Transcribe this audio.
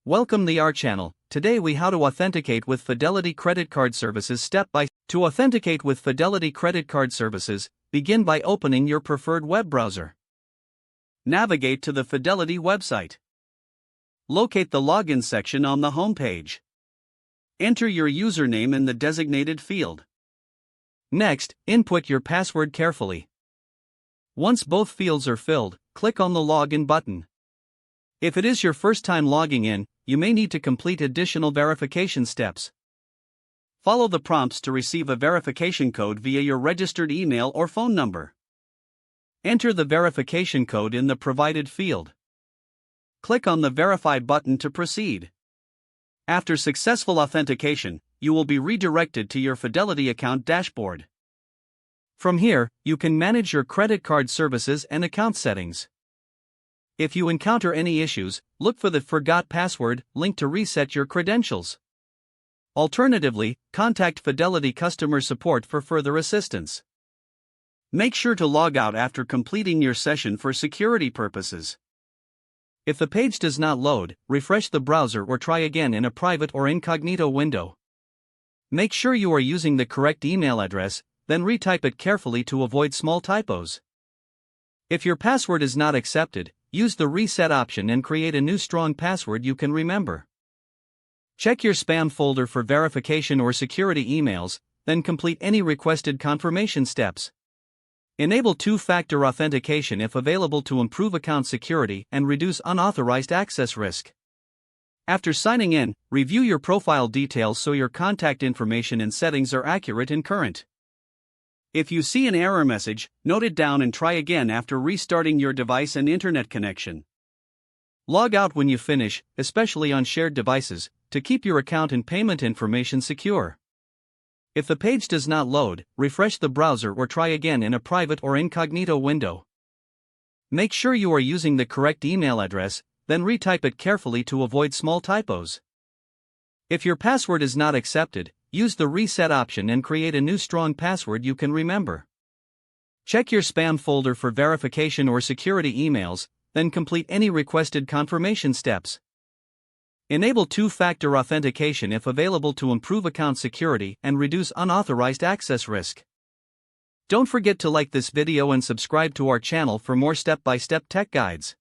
Welcome to our channel. Today we how to authenticate with Fidelity credit card services step by. To authenticate with Fidelity credit card services, begin by opening your preferred web browser. Navigate to the Fidelity website. Locate the login section on the home page. Enter your username in the designated field. Next, input your password carefully. Once both fields are filled, click on the Login button. If it is your first time logging in, you may need to complete additional verification steps. Follow the prompts to receive a verification code via your registered email or phone number. Enter the verification code in the provided field. Click on the Verify button to proceed. After successful authentication, you will be redirected to your Fidelity account dashboard. From here, you can manage your credit card services and account settings. If you encounter any issues, look for the Forgot Password link to reset your credentials. Alternatively, contact Fidelity customer support for further assistance. Make sure to log out after completing your session for security purposes. If the page does not load, refresh the browser or try again in a private or incognito window. Make sure you are using the correct email address, then retype it carefully to avoid small typos. If your password is not accepted, use the reset option and create a new strong password you can remember. Check your spam folder for verification or security emails, then complete any requested confirmation steps. Enable two-factor authentication if available to improve account security and reduce unauthorized access risk. After signing in, review your profile details so your contact information and settings are accurate and current. If you see an error message, note it down and try again after restarting your device and internet connection. Log out when you finish, especially on shared devices, to keep your account and payment information secure. If the page does not load, refresh the browser or try again in a private or incognito window. Make sure you are using the correct email address, then retype it carefully to avoid small typos. If your password is not accepted, use the reset option and create a new strong password you can remember. Check your spam folder for verification or security emails, then complete any requested confirmation steps. Enable two-factor authentication if available to improve account security and reduce unauthorized access risk. Don't forget to like this video and subscribe to our channel for more step-by-step tech guides.